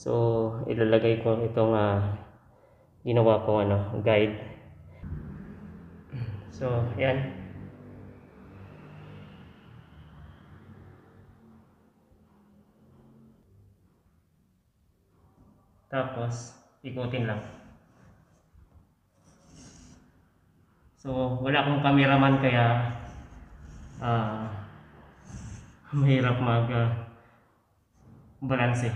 So, ilalagay ko itong ginawa kong guide. So, yan. Tapos, ikutin lang. So, wala akong cameraman kaya mahirap balance.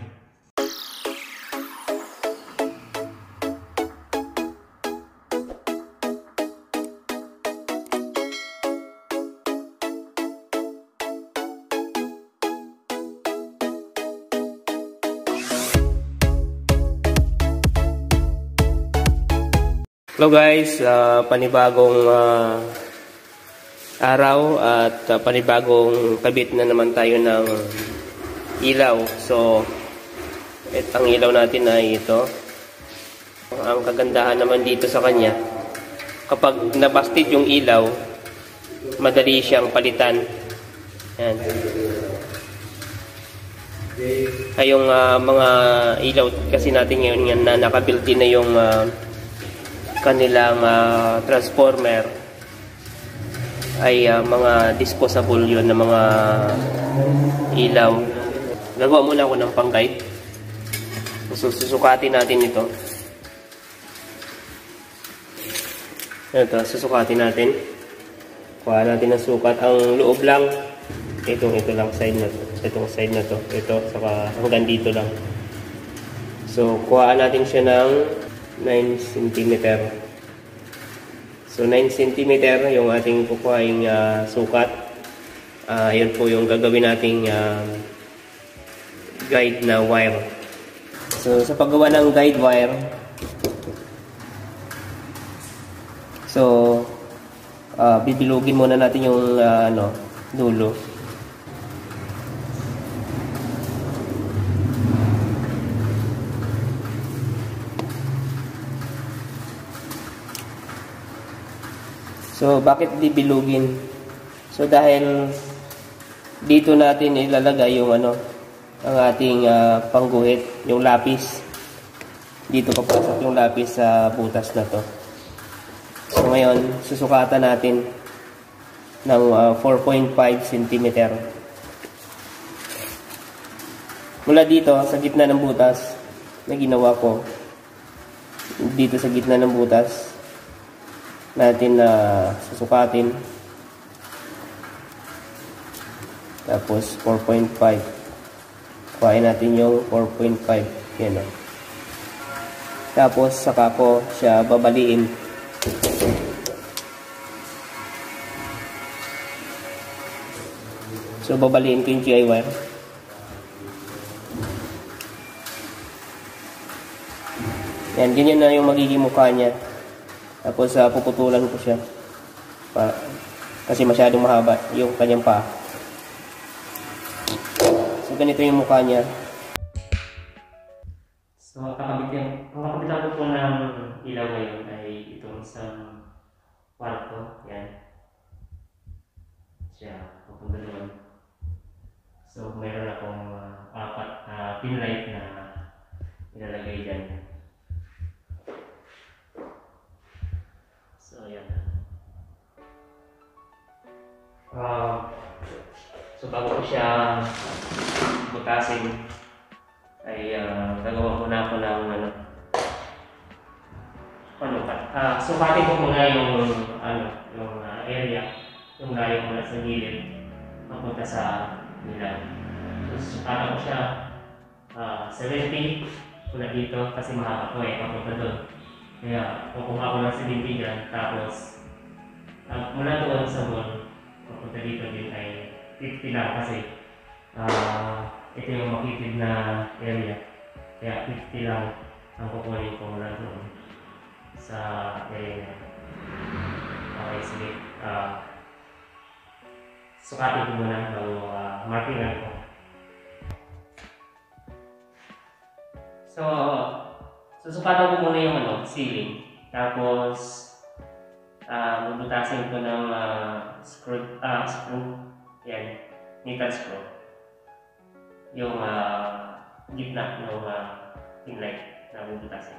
Hello guys, panibagong araw at panibagong kabit na naman tayo ng ilaw. So, ang ilaw natin ay ito. Ang kagandahan naman dito sa kanya, kapag nabasted yung ilaw, madali siyang palitan. Yan. Ay yung mga ilaw kasi natin ngayon yan na nakabuilt in na yung kanilang transformer ay mga disposable yun na mga ilaw. Gagawa muna ako ng pang-guide. Susukatin natin ito. Ito, susukatin natin. Kuha natin ang sukat. Ang loob lang, ito lang side na to. Itong side na to. Ito, saka hanggang dito lang. So, kuhaan natin siya ng 9 cm. So 9 cm yung ating kukuhaing sukat. Yan po yung gagawin nating guide na wire. So sa paggawa ng guide wire, so bibilugin muna natin yung dulo. So, bakit bibilugin? So, dahil dito natin ilalagay yung ang ating pangguhit, yung lapis. Dito papasok yung lapis sa butas na to. So, ngayon, susukatan natin ng 4.5 cm. Mula dito, sa gitna ng butas, na ginawa ko, dito sa gitna ng butas, natin susukatin. Tapos 4.5. Kuhain natin yung 4.5. Yan o. Tapos saka ko siya babaliin. So babaliin ko yung GI wire. Yan, ganyan na yung magiging mukha niya. Tapos puputulan ko siya kasi masyadong mahaba yung kanyang paa. So ganito yung mukha niya. So ang kakabitan ko ng ilaw ngayon ay itong isang kwarto. Yan siya, pupunta doon. So mayroon akong 4 pin light na ilalagay dyan. So, ayan. So, bago ko siya butasin, ay gagawa muna ako ng sukatin ko muna yung area, yung layo muna sa gilid, mapunta sa ilaw. So, sukatan ko siya 70 mula dito kasi mahaba ko mapunta doon. Kaya, kukuha ko ng 70 dyan, tapos mula doon sa mall, papunta dito din ay 50 lang kasi ito yung makitid na area. Kaya 50 lang ang kukunin ko mula doon sa area. Okay, sige. Sukatin ko muna ng markingan ko. So, susukatan ko muna yung ceiling. Tapos, bubutasin ko ng screw. Yan, knitted screw. Yung gitna ng pin light na bubutasin.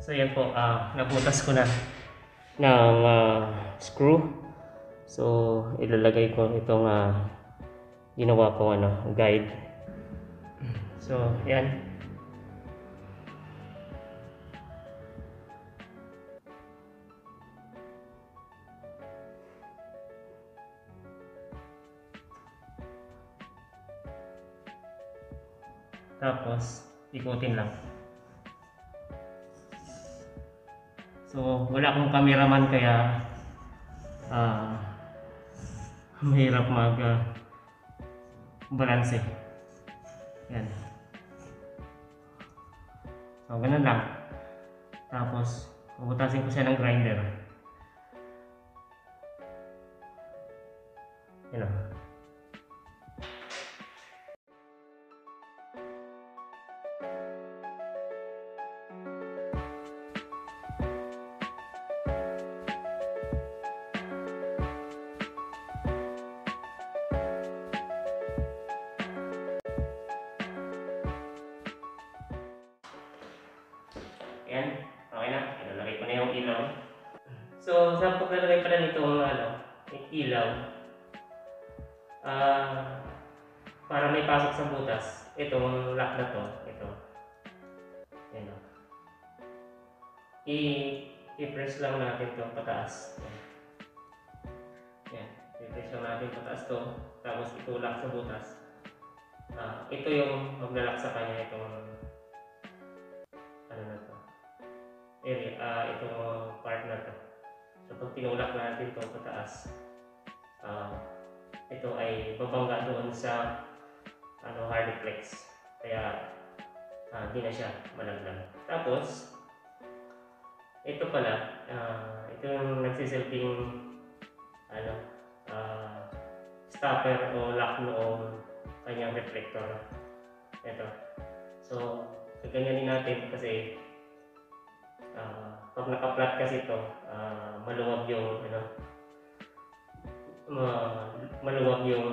So yan po, nabutas ko na ng screw. So ilalagay ko itong ginawa kong guide. So yan. Tapos ikutin lang. So wala akong cameraman kaya mahirap balance. Yan. So ganun lang. Tapos bubutasin ko siya ng grinder. Yan o. Yan, okay na. Ilalagay ko na yung ilaw. So, sa paglalagay pala nitong ilaw, para may pasok sa butas, itong lock na to, ito. Yan o. I-press lang natin to pataas. Yan. I-press lang natin pataas to, tapos itulak sa butas. Ito yung maglalak sa kanya, itong area, itong part na to. So pag tinulak natin ito pataas, ito ay babangga doon sa hard flex, kaya hindi na siya malaglag. Tapos ito pala, ito yung nagsisilbing stopper o lock noong kanyang reflector. Ito. So gaganyanin natin kasi pag naka-flat kasi ito, maluwag yung maluwag yung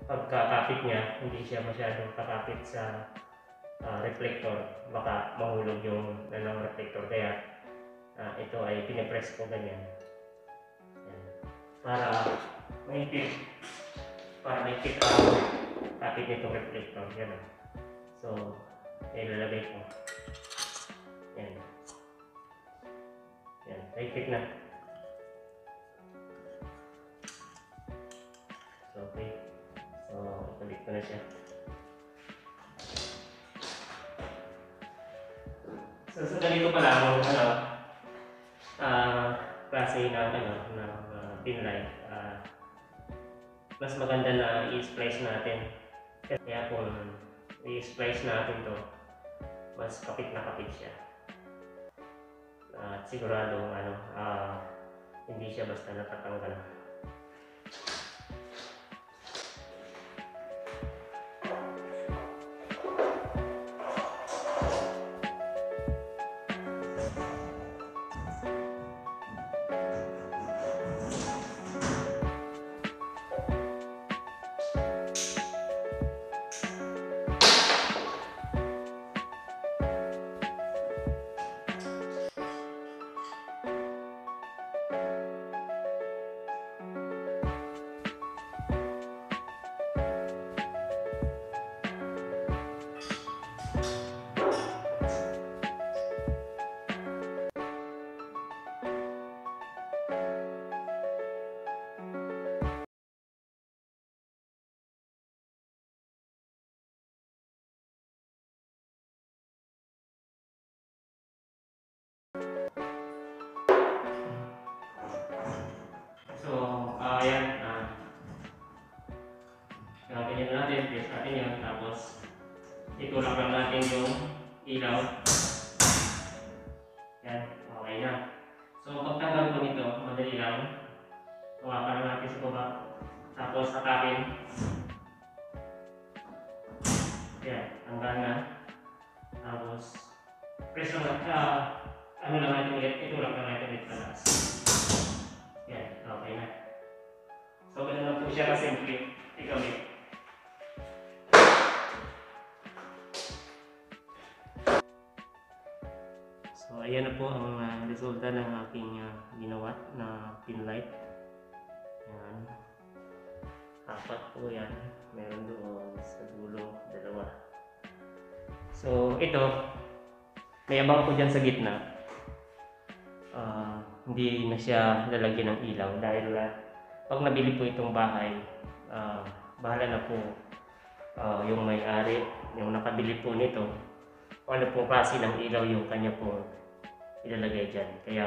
pagkakapit niya, hindi siya masyadong kakapit sa reflector, baka mahulog yung reflector, kaya ito ay pinipress ko ganyan. Yan. Para may fit ang kapit nitong reflector. Yan. So ilalagay ko. Yan. Yan, high-fit na. So, okay. So, ipalik ko na siya. So, ganito pala ang klase ng pin light. Mas maganda na i-splice natin. Kaya kung i-splice natin to, mas kapit na kapit siya. At siguradong hindi siya basta natatanggal. Ganyan na natin, press natin yan, tapos itulak lang natin yung ilaw. Yan, okay na. So pagtanggal po nito, madali lang. Hawakan lang natin sa baba, tapos hatakin. Yan, tanggal na. Tapos press lang ano lang natin ulit, itulak lang natin ulit pataas. Yan, okay na. So ganun lang po siya kasimple. Ikamit. So ayan na po ang resulta ng aking ginawa na pin light. Ayan. 4 po yan. Meron doon sa dulo, 2. So ito, may abang po dyan sa gitna. Hindi na siya lalagyan ng ilaw dahil pag nabili po itong bahay, bahala na po yung may-ari, yung nakabili po nito, kung ano pong klase ng ilaw yung kanya po ilalagay dyan. Kaya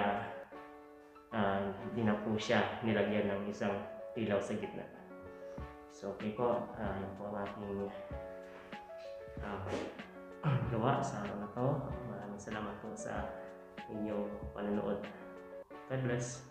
hindi na po siya nilagyan ng isang ilaw sa gitna. So okay po, yun po ang ating gawa sa araw na to. Maraming salamat po sa inyong panonood. God bless.